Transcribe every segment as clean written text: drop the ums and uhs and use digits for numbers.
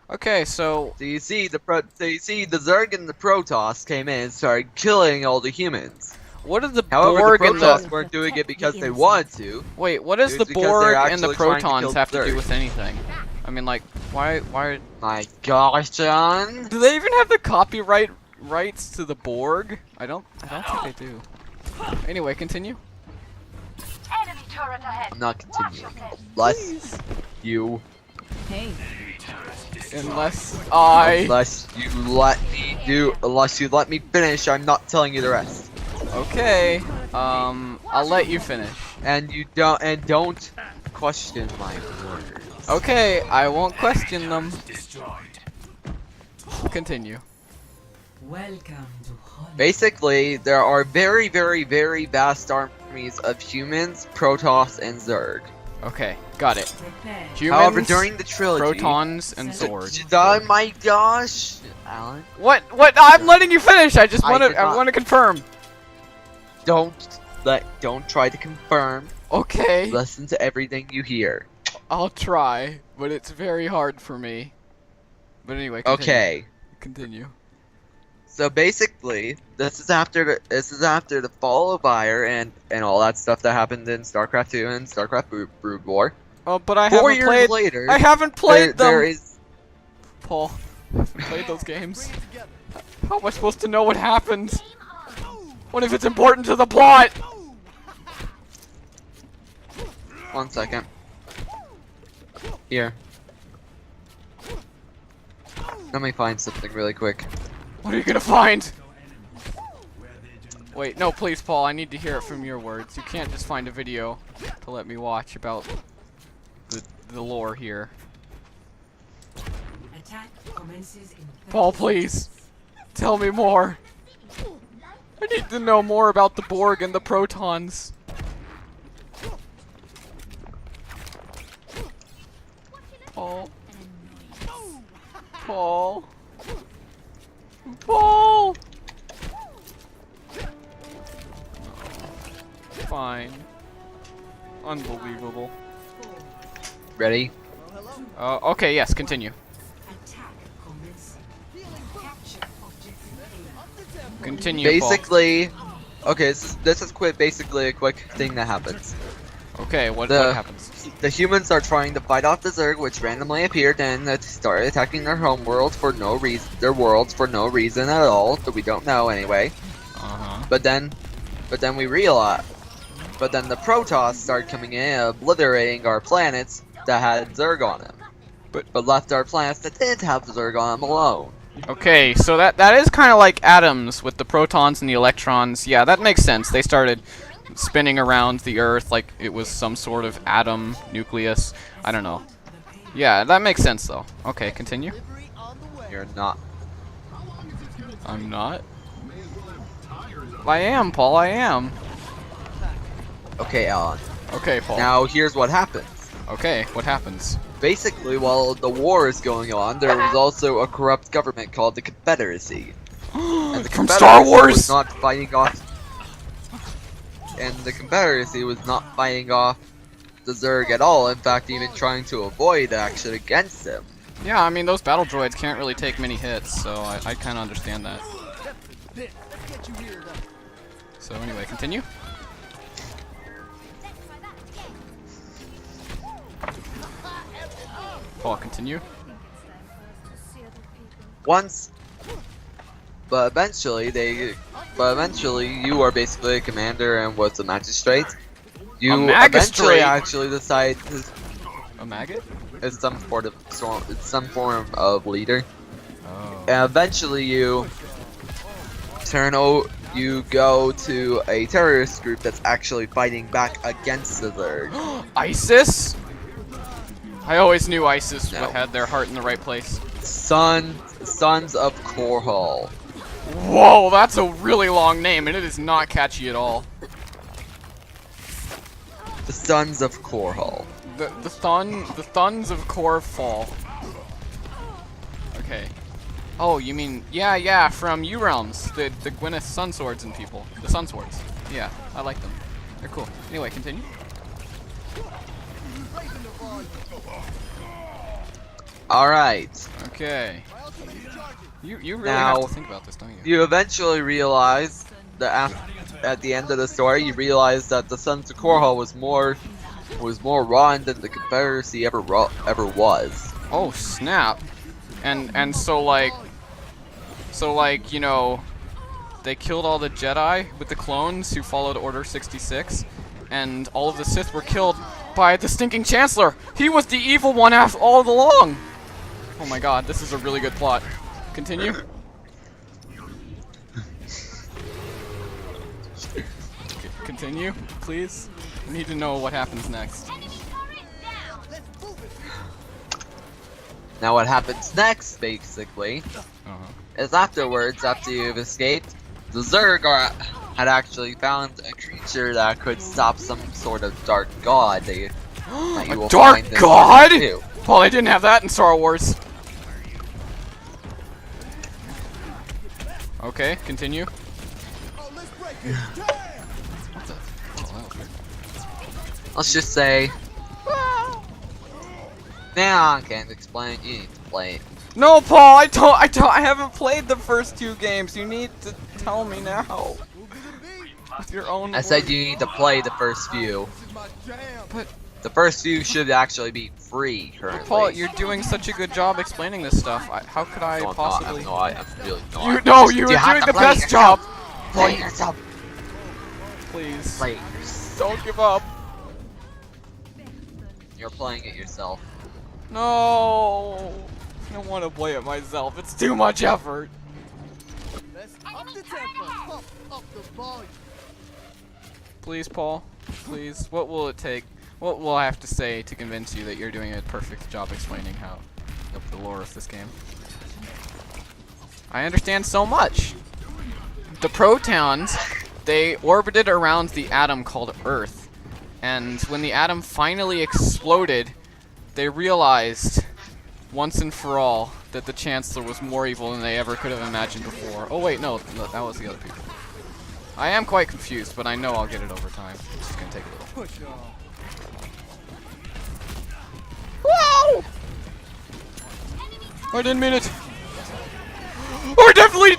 Okay, so So you see the Zerg and the Protoss came in and started killing all the humans. what did the However, the Borg and Protoss the weren't doing it because they wanted to. wait? What does It the was because they're Borg and the actually trying to Protons kill have to do Zerg. with anything? I mean, like, why? My gosh, John. Do they even have the copyright rights to the Borg? I don't think they do. Anyway, continue. Enemy turret ahead. I'm not continuing. Watch yourself. Unless you Unless unless you let me finish, I'm not telling you the rest. okay, I'll let you finish. And don't question my orders. Okay, I won't question them. Continue. Welcome to Holland. Basically, there are very, very, very vast armies of humans, Protoss, and Zerg. Okay, got it. Prepare. Humans, However, during the trilogy, Protons, and Zords. oh my gosh, Alan, What? I'm letting you finish. I just I want did to. I not- want to confirm. don't try to confirm. Okay, Listen to everything you hear. I'll try, but it's very hard for me. But anyway, continue. Okay. Continue. So basically, this is after the fall of Fire and all that stuff that happened in StarCraft 2 and StarCraft Brood War. Oh, but I 4 haven't years played. later, I haven't played them. there is Paul, I haven't played those games. How am I supposed to know what happened? What if it's important to the plot? 1 second. Here. Let me find something really quick. What are you gonna find? Wait, no, please, Paul. I need to hear it from your words. You can't just find a video to let me watch about the lore here. Attack commences in 30 Paul, please, tell me more. I need to know more about the Borg and the Protons. Paul. Paul. Paul. Fine. Unbelievable. Ready? Okay, yes, continue. Attack commencing. Capture objective A. Continue, Paul. Basically, okay, this is basically a quick thing that happens. Okay, what the- happens? The humans are trying to fight off the Zerg, which randomly appeared and started attacking their home world for no reason. Their worlds for no reason at all that we don't know anyway. But then we realized. But then the Protoss started coming in and obliterating our planets that had Zerg on them. But left our planets that didn't have Zerg on them alone. Okay, so that is kind of like atoms with the protons and the electrons. Yeah, that makes sense. They started spinning around the Earth like it was some sort of atom nucleus. I don't know. Yeah, that makes sense though. Okay, continue. You're not. I'm not. I am, Paul. I am. Okay, Alan. Okay, Paul. Now here's what happens. Okay, what happens? Basically, while the war is going on, there was also a corrupt government called the Confederacy. And the From Star Wars. was not fighting off. And the Confederacy was not fighting off the Zerg at all. In fact, even trying to avoid action against them. Yeah, I mean those battle droids can't really take many hits, so I kind of understand that. So anyway, continue. Paul, continue. Once, but eventually you are basically a commander and was a magistrate. You eventually magistrate? actually decide to, A maggot? it's some form of leader. Oh. And eventually you you go to a terrorist group that's actually fighting back against the Zerg. ISIS? I always knew ISIS No. had their heart in the right place. Sons of Korhal. Whoa, that's a really long name, and it is not catchy at all. The Sons of Korhal. The Thuns of Corfall. Okay. Oh, you mean yeah, from U Realms, the Gwyneth Sun Swords and people, the Sun Swords. Yeah, I like them. They're cool. Anyway, continue. Alright. Okay. You really Now, have to think about this, don't you? You eventually realize that at the end of the story, you realize that the Sons of Korra was more rotten than the Confederacy ever was. Oh snap! And so like, you know, they killed all the Jedi with the clones who followed Order 66, and all of the Sith were killed by the stinking Chancellor. He was the evil one all along. Oh my God, this is a really good plot. Continue. Continue, please. I need to know what happens next. Now what happens next, basically, is afterwards, after you've escaped, the Zerg had actually found a creature that could stop some sort of dark god that you will Dark find in god? season 2. Well, they didn't have that in Star Wars. Okay, continue. What the? Oh, that was weird. Let's just say. Nah, I can't explain. You need to play it. No, Paul, I haven't played the first 2 games. You need to tell me now. With your own I said you need to play the first few. But The first few should actually be free currently. Paul, you're doing such a good job explaining this stuff. How could I No, I'm possibly? not. I'm really not. You know, you were have doing to the play best yourself. job. Play yourself. Please, Play yourself. don't give up. You're playing it yourself. No, I don't want to play it myself. It's too much effort. Please, Paul. Please. What will it take? What will I have to say to convince you that you're doing a perfect job explaining how the lore of this game? I understand so much. The protons, they orbited around the atom called Earth, and when the atom finally exploded, they realized once and for all that the Chancellor was more evil than they ever could have imagined before. Oh wait, no, that was the other people. I am quite confused, but I know I'll get it over time. It's just gonna take a little. Whoa! I didn't mean it. Oh, I definitely.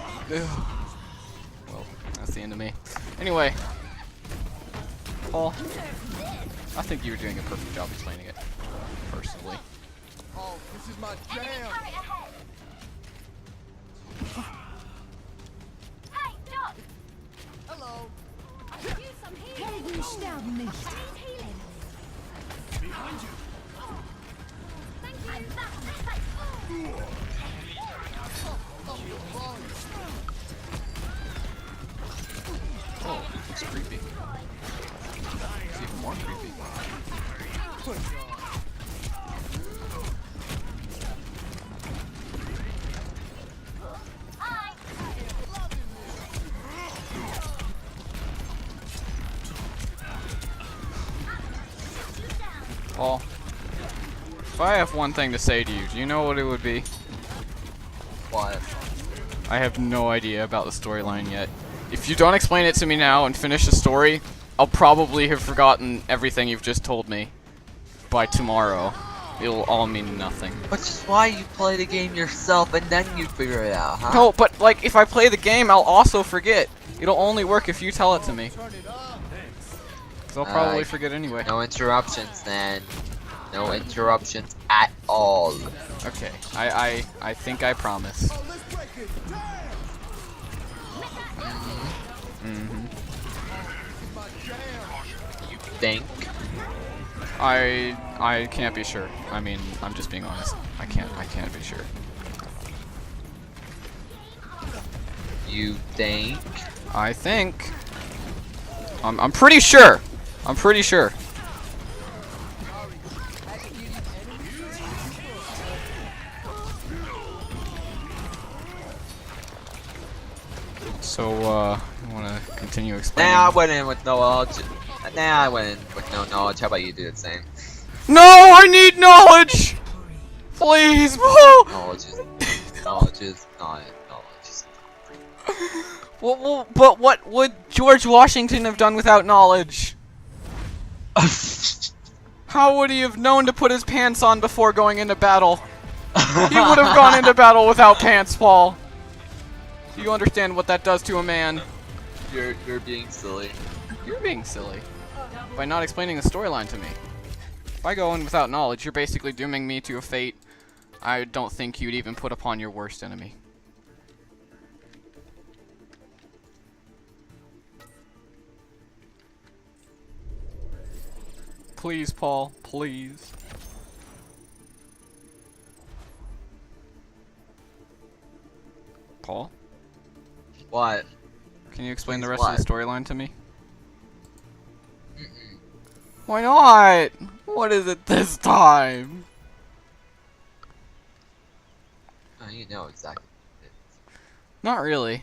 Well, that's the end of me. Anyway, Paul, I think you were doing a perfect job explaining it, personally. Oh, this is my jam. Hey, Doc! Hello. Helden sterben nicht. Behind you. Oh, it's creepy. It's even more creepy. Paul, if I have one thing to say to you, do you know what it would be? What? I have no idea about the storyline yet. If you don't explain it to me now and finish the story, I'll probably have forgotten everything you've just told me by tomorrow. It'll all mean nothing. Which is why you play the game yourself and then you figure it out, huh? No, but like if I play the game, I'll also forget. It'll only work if you tell it to me. Cause I'll probably forget anyway. No interruptions then. No interruptions at all. Okay, I think I promise. Oh, let's break it. Mm-hmm. My jam. You think? I can't be sure. I mean, I'm just being honest. I can't be sure. You think? I think. I'm pretty sure. I'm pretty sure. So, you wanna continue explaining? Nah, I went in with no knowledge. Nah, I went in with no knowledge. How about you do the same? No, I need knowledge! Please, Paul! Knowledge is not knowledge. Well, but what would George Washington have done without knowledge? How would he have known to put his pants on before going into battle? He would have gone into battle without pants, Paul. Do you understand what that does to a man? You're being silly. You're being silly by not explaining the storyline to me. If I go in without knowledge, you're basically dooming me to a fate I don't think you'd even put upon your worst enemy. Please, Paul, please. Paul? What? Can you explain the Please rest of the what? storyline to me? Mm-mm. Why not? What is it this time? Oh, you know exactly. Not really.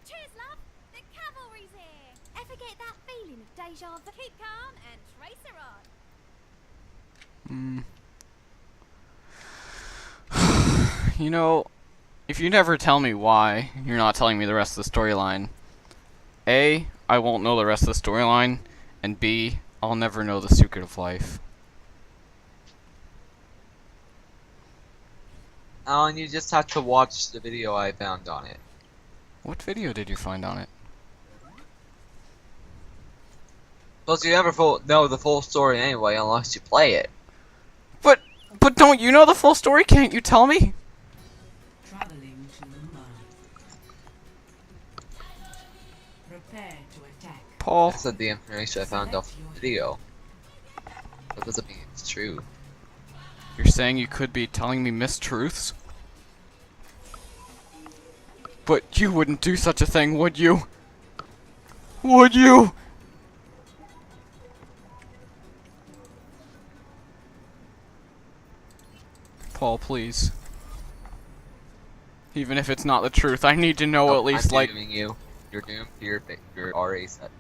Cheers, love. The cavalry's here. Ever get that feeling of deja vu? Keep calm and trace her on. You know, if you never tell me why you're not telling me the rest of the storyline, A, I won't know the rest of the storyline, and B, I'll never know the secret of life. Oh, and you just have to watch the video I found on it. What video did you find on it? Plus, you never know the full story anyway unless you play it. But don't you know the full story? Can't you tell me? Traveling to the mind. Prepare to attack. Paul, I said the information I found off the video. That doesn't mean it's true. you're saying you could be telling me mistruths? But you wouldn't do such a thing, would you? Would you? Paul, please. Even if it's not the truth, I need to know at least, I'm like... dooming you. You're doomed to your fate. You're already set.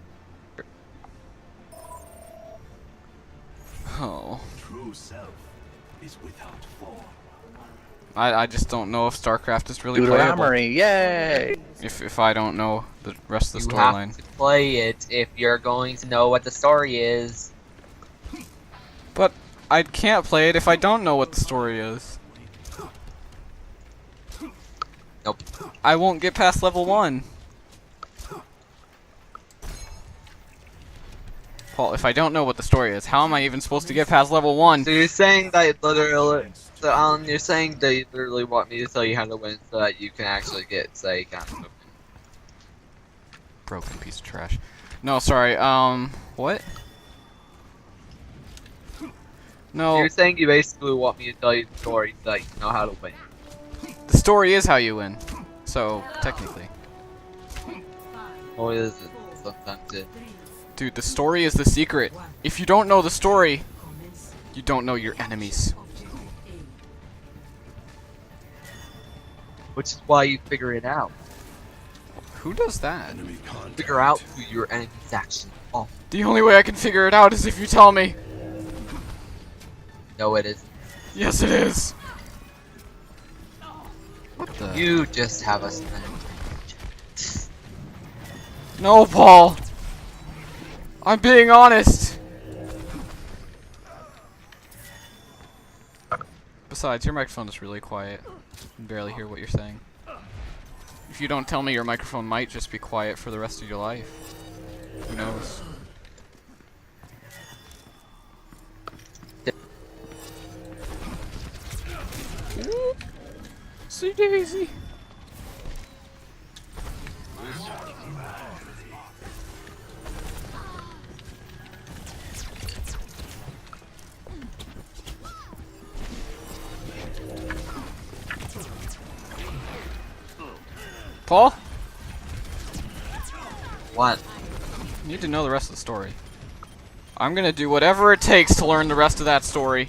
Oh. True self is without form. I just don't know if StarCraft is really playable. Deuteronomy, yay! If I don't know the rest of the You storyline. have to play it if you're going to know what the story is. But I can't play it if I don't know what the story is. Nope. I won't get past level 1. Paul, if I don't know what the story is, how am I even supposed to get past level 1? So you're saying that literally, you're saying that you literally want me to tell you how to win so that you can actually get, say, kind of Broken piece of trash. No, sorry, what? No, You're saying you basically want me to tell you the story so that you know how to win. the story is how you win. So, technically. Or is it? Sometimes it. Dude, the story is the secret. If you don't know the story, you don't know your enemies. Which is why you figure it out. Who does that? Enemy contact. Figure out who your enemies actually are. The only way I can figure it out is if you tell me. No, it isn't. Yes, it is. What the? You just have a No, Paul. I'm being honest. Besides, your microphone is really quiet. I can barely hear what you're saying. If you don't tell me, your microphone might just be quiet for the rest of your life. Who knows? See Daisy. Paul? What? You need to know the rest of the story. I'm gonna do whatever it takes to learn the rest of that story.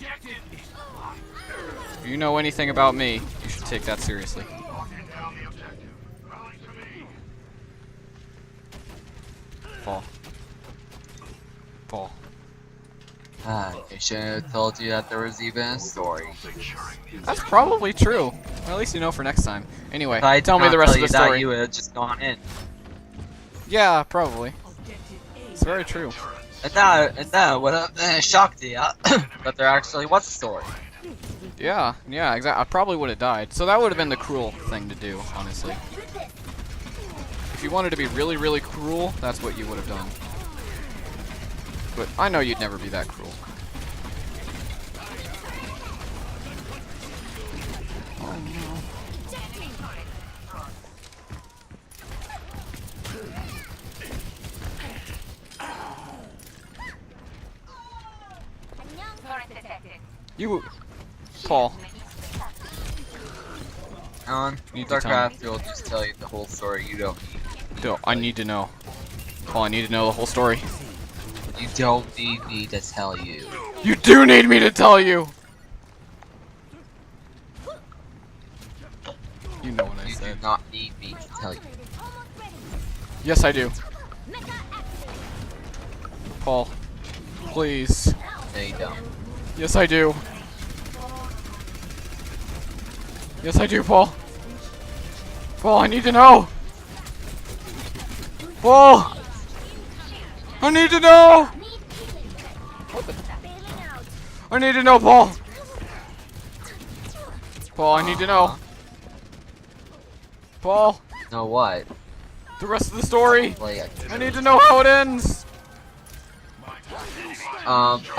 If you know anything about me, you should take that seriously. Paul. Paul. I should have told you that there was even a story. That's probably true. Well, at least you know for next time. Anyway, If I did tell me not the rest tell of the you that, story. you would have just gone in. Yeah, probably. Objective A. It's very true. And that would have shocked you, but there actually was a story. Yeah, exactly. I probably would have died. So that would have been the cruel thing to do, honestly. If you wanted to be really, really cruel, that's what you would have done. But I know you'd never be that cruel. You, Paul. On Need to tell me. StarCraft, will just tell you the whole story. You don't need. I need to know. Paul, I need to know the whole story. You don't need me to tell you. You do need me to tell you! You know what I You do said. not need me to tell you. Yes, I do. Paul, please. No, you don't. Yes, I do. Yes, I do, Paul. Paul, I need to know. Paul! I need to know! I need to know, Paul! Paul, I need to know. Paul, Know what? the rest of the story. Like, I need to know how it ends.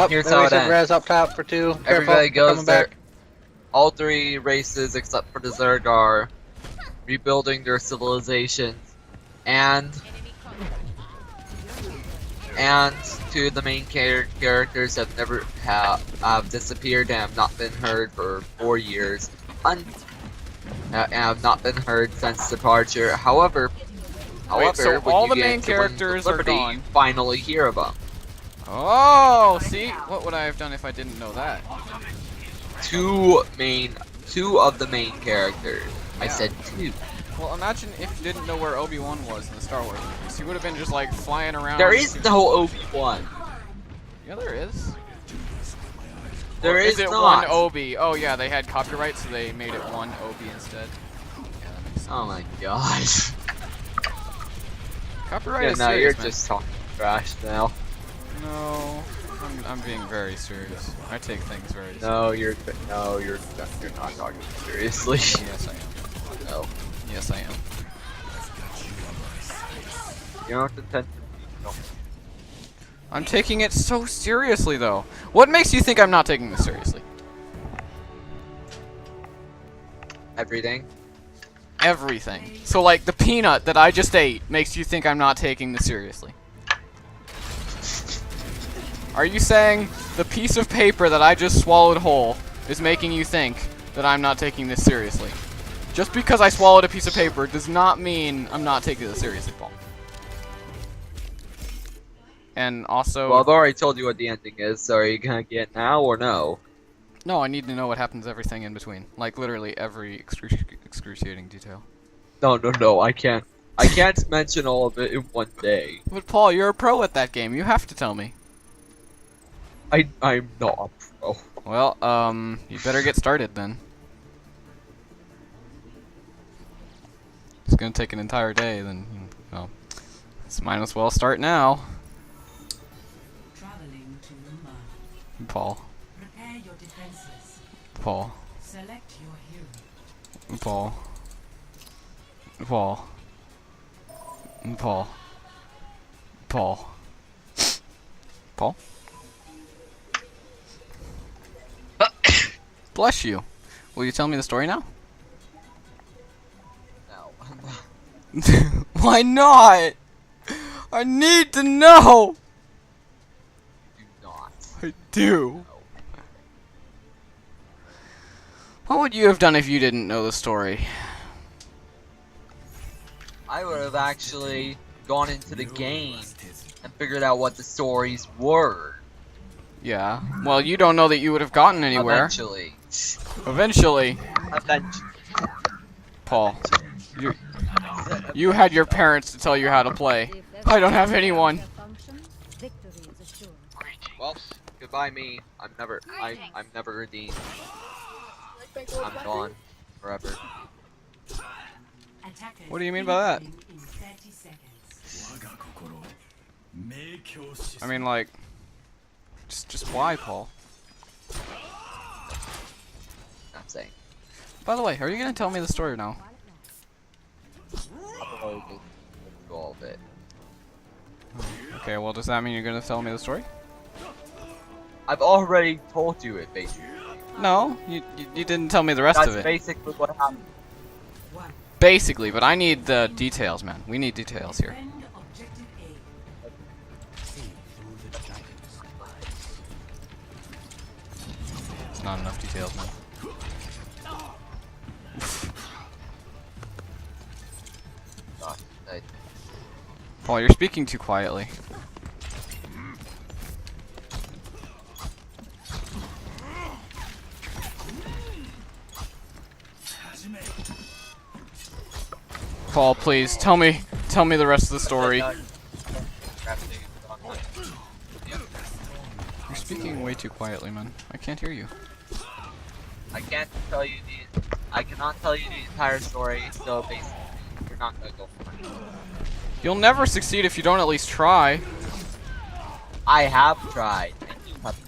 here's how it ends. Res up top for 2. Careful, Everybody goes coming there. back. All 3 races except for the Zerg are rebuilding their civilizations, and 2 of the main characters have disappeared and have not been heard for 4 years, and have not been heard since departure. However, so when all you the get main into Wings of characters are Liberty, gone. you finally hear of them. Oh, see? What would I have done if I didn't know that? 2 of the main characters. I Yeah. said 2. Well, imagine if you didn't know where Obi-Wan was in the Star Wars movies. He would have been just like flying around. There is no Obi-Wan. Yeah, there is. There Or is is it not. one Obi? Oh yeah, they had copyright, so they made it one Obi instead. Yeah, that makes sense. Oh my gosh. Copyright Yeah, is no, serious, you're man. just talking trash now. No, I'm being very serious. I take things very seriously. No, you're not talking seriously. Yes, I am. No, Yes, I am. you don't intend to. No. I'm taking it so seriously, though. What makes you think I'm not taking this seriously? Everything. Everything. So, like, the peanut that I just ate makes you think I'm not taking this seriously. Are you saying the piece of paper that I just swallowed whole is making you think that I'm not taking this seriously? Just because I swallowed a piece of paper does not mean I'm not taking this seriously, Paul. And also... Well, I've already told you what the ending is, so are you gonna get now or no? No, I need to know what happens everything in between. Like, literally every excruciating detail. No, I can't. I can't mention all of it in one day. But Paul, you're a pro at that game. You have to tell me. I'm not a pro. Well, you better get started then. It's gonna take an entire day, then, well, it's might as well start now, Traveling to the mud. Paul. Prepare your defenses. Paul. Select your hero. Paul. Paul. Paul. Paul. Paul? Bless you. Will you tell me the story now? No. Why not? I need to know! Do not. I do. What would you have done if you didn't know the story? I would have actually gone into the game and figured out what the stories were. Yeah. Well, you don't know that you would have gotten anywhere. Eventually. Eventually. Eventually. Paul. You had your parents to tell you how to play. I don't have anyone. Well, goodbye me. I'm never redeemed. I'm gone forever. Attackers What do you mean by that? in 30 seconds. I mean, like, just why, Paul? Not saying. By the way, are you gonna tell me the story now? I'll go all of it. Okay, well, does that mean you're gonna tell me the story? I've already told you it, basically. No, you didn't tell me the rest That's of it. basically what happened. One. Basically, but I need the details, man. We need details here. Defend objective A. It's not enough details, man. God, Paul, you're speaking too quietly. Paul, please tell me the rest of the story. You're speaking way too quietly, man. I can't hear you. I can't tell you I cannot tell you the entire story, so basically, you're not gonna go for it. You'll never succeed if you don't at least try. I have tried, and you have.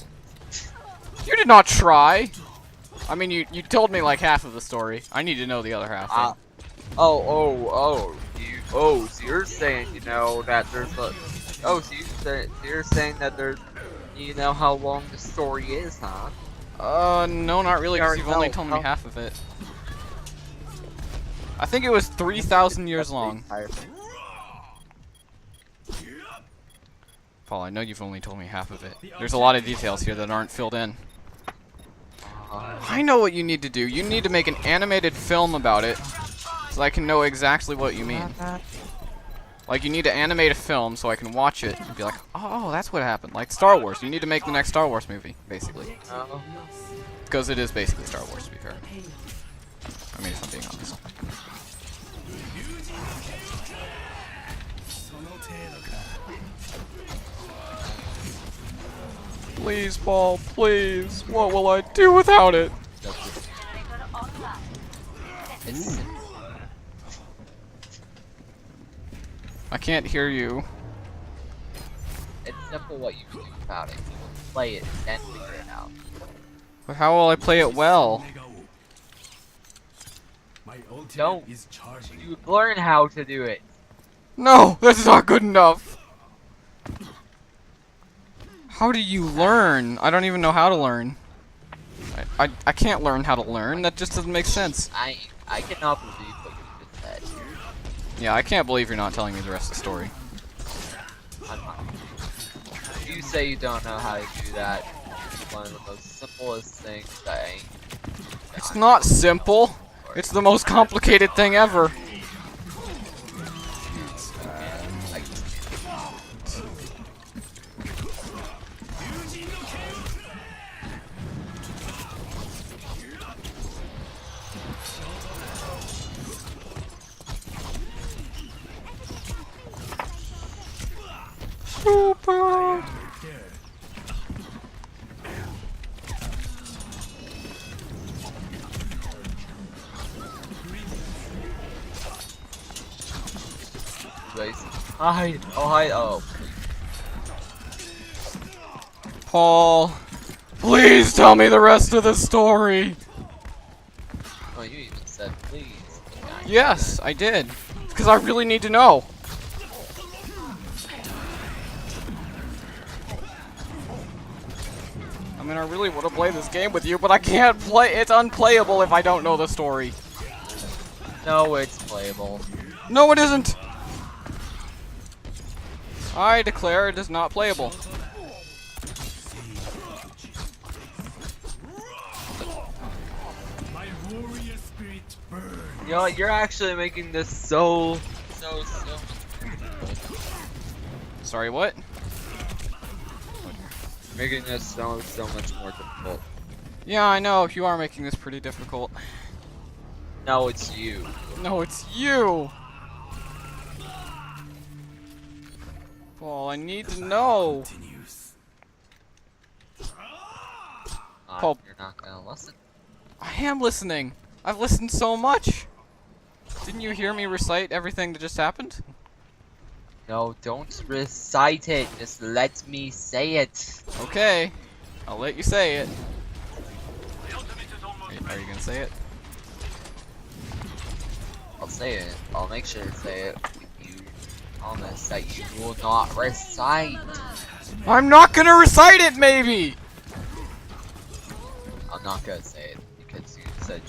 You did not try. I mean, you told me like half of the story. I need to know the other half. So you're saying, you know, that there's a. Oh, so you're saying that there's. You know how long the story is, huh? No, not really, because you've only told me half of it. I think it was 3,000 years long. Paul, I know you've only told me half of it. There's a lot of details here that aren't filled in. I know what you need to do. You need to make an animated film about it, so I can know exactly what you mean. Like, you need to animate a film so I can watch it and be like, oh, that's what happened. Like Star Wars. You need to make the next Star Wars movie, basically. Because it is basically Star Wars, to be fair. I mean, if I'm being honest. Please, Paul, please. What will I do without it? It's I can't hear you. simple what you can do about it. You will play it and then figure it out. But how will I play it well? My ultimate Don't. is charging. You learn how to do it. No, that's not good enough. How do you learn? I don't even know how to learn. I can't learn how to learn. That just doesn't make sense. I cannot believe what you just said. Yeah, I can't believe you're not telling me the rest of the story. I'm not. You say you don't know how to do that. It's one of the most simplest things that It's not simple. It's the most complicated thing ever. Super. Hide! Oh, hide! Oh. Paul, please tell me the rest of the story. Oh, you even said please. Yes, I did. Because I really need to know. I mean, I really want to play this game with you, but I can't play. It's unplayable if I don't know the story. No, it's playable. No, it isn't. I declare it is not playable. My warrior spirit burns. You know, you're actually making this so. Sorry, what? Making this so much more difficult. Yeah, I know. You are making this pretty difficult. No, it's you. No, it's you. Paul, I need to know. Continues. Paul. You're not gonna listen. I am listening. I've listened so much. Didn't you hear me recite everything that just happened? No, don't recite it. Just let me say it. Okay, I'll let you say it. Are you gonna say it? I'll say it. I'll make sure to say it. You promise that you will not recite. I'm not gonna recite it, maybe! I'm not gonna say it because you said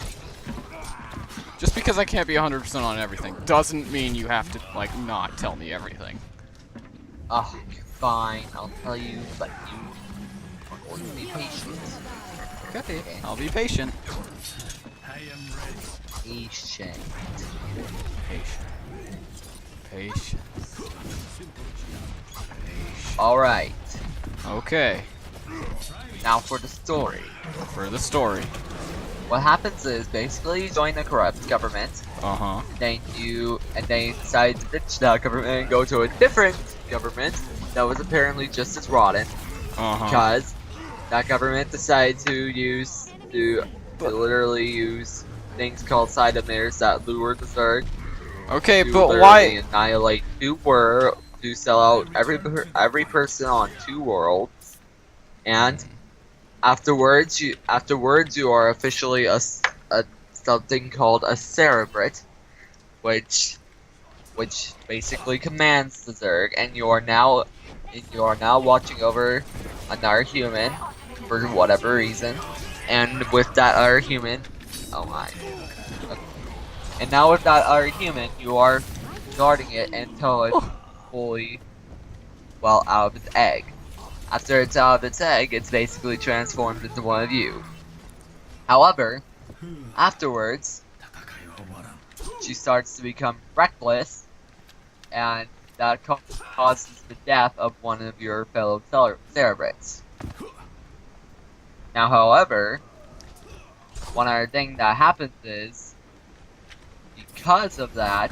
Just because I can't be 100% on everything doesn't mean you have to, like, not tell me everything. oh, fine. I'll tell you, but you are going to be patient. Okay, I'll be patient. I am ready. Patient. Patient. Alright. Okay, Now for the story. for the story. What happens is basically you join a corrupt government, Uh-huh. then you decide to ditch that government and go to a different government that was apparently just as rotten Uh-huh. because that government decided to literally use things called side emitters that lure the Zerg Okay, to but literally why... annihilate to sell out every person on 2 worlds, and afterwards you are officially a something called a cerebrate, which basically commands the Zerg, and you are now watching over another human for whatever reason, and with that other human, oh my, and now with that other human, you are guarding it until it's fully, well, out of its egg. After it's out of its egg, it's basically transformed into one of you. However, afterwards, she starts to become reckless, and that causes the death of one of your fellow cerebrates. Now, however, one other thing that happens is, because of that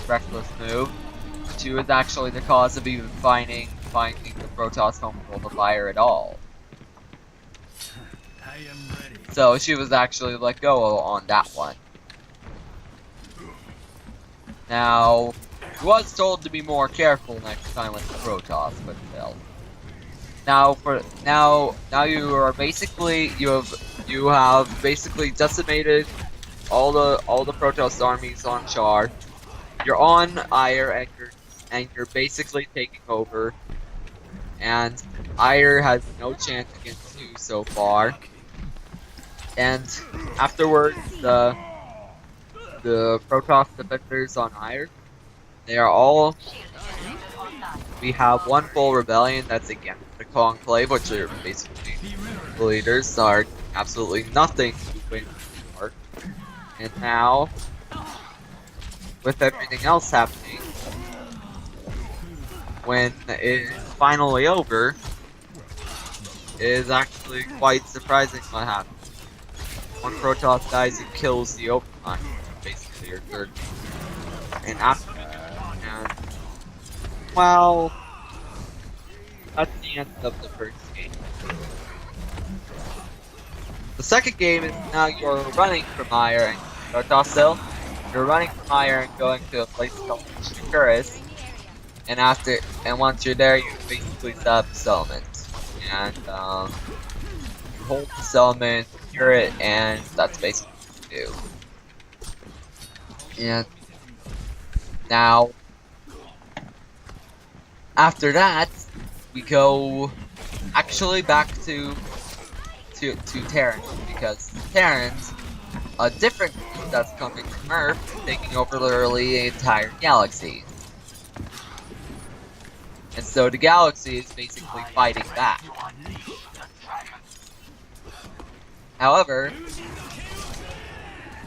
reckless move, she was actually the cause of even finding the Protoss homeworld of fire at all. I am ready. So she was actually let go on that one. Now, he was told to be more careful next time with the Protoss, but still. Now you are basically you have basically decimated all the Protoss armies on Char. You're on Ire and you're basically taking over. And Ire has no chance against you so far. And afterwards, the Protoss defenders on Ire, they are all. We have one full rebellion that's against the Conclave, which are basically the leaders are absolutely nothing to win for. And now, with everything else happening, when it is finally over, it is actually quite surprising what happens. One Protoss dies and kills the Overmind, basically your third. And after and well, that's the end of the first game. The second game is now you're running from Ire and Protoss still. You're running from Ire and going to a place called Shikuris. And once you're there, you basically set up the settlement. And you hold the settlement, secure it, and that's basically what you do. And now, after that, we go actually back to Terran, because Terrans, a different group that's coming from Earth, taking over literally the entire galaxy. And so the galaxy is basically fighting back. However,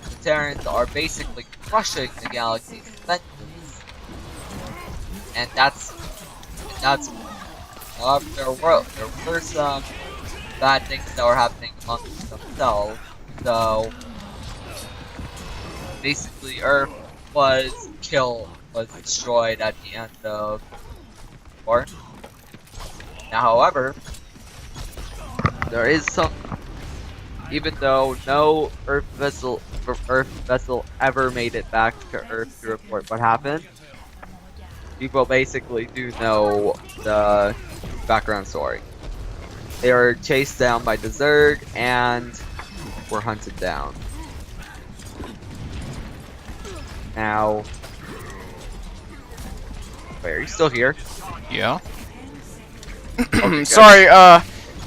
the Terrans are basically crushing the galaxy's defenses. And that's there were some bad things that were happening amongst themselves. So basically Earth was destroyed at the end of war. Now, however, there is some, even though no Earth vessel ever made it back to Earth to report what happened, people basically do know the background story. They are chased down by the Zerg and were hunted down. Now, wait, are you still here? Yeah. Okay, good. Sorry,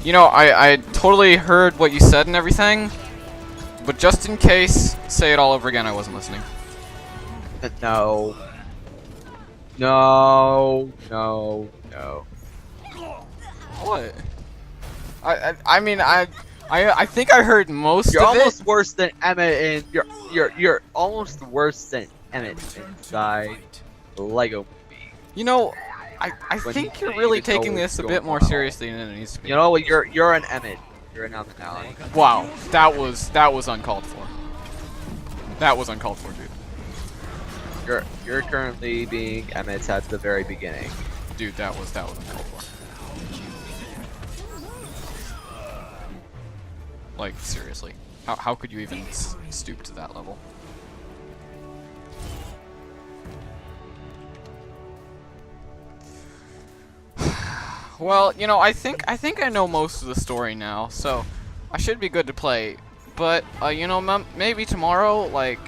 you know, I totally heard what you said and everything, but just in case, say it all over again, I wasn't listening. No. No. No. No. What? I mean, I think I heard most You're of almost it. worse than Emmett in you're almost worse than Emmett inside the Lego movie. You know, I When think he you're can't really even know taking what's this a going bit more on. seriously than it needs to be. You know what? You're an Emmett. You're an Emmett now. Wow, that was uncalled for. That was uncalled for, dude. You're currently being Emmett at the very beginning. Dude, that was uncalled for. Like, seriously. How could you even stoop to that level? Well, you know, I think I know most of the story now, so I should be good to play. But you know, maybe tomorrow, like,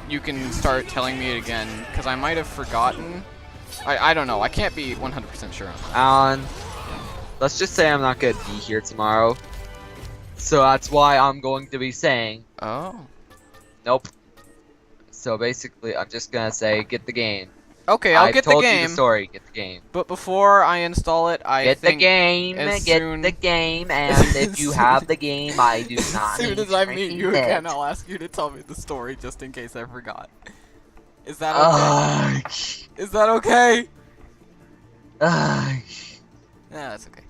you can start telling me it again, because I might have forgotten. I don't know. I can't be 100% sure on that. Let's just say I'm not gonna be here tomorrow. So that's why I'm going to be saying Oh. nope. So basically, I'm just gonna say get the game. Okay, I'll I've get the told you game. the story. Get the game. But before I install it, I Get the think game. as Get soon- the game. And if you have the game, I do as not. soon need as I to meet repeat you it. again, I'll ask you to tell me the story just in case I forgot. Is that okay? Ugh. Is that okay? Ugh. Yeah, that's okay.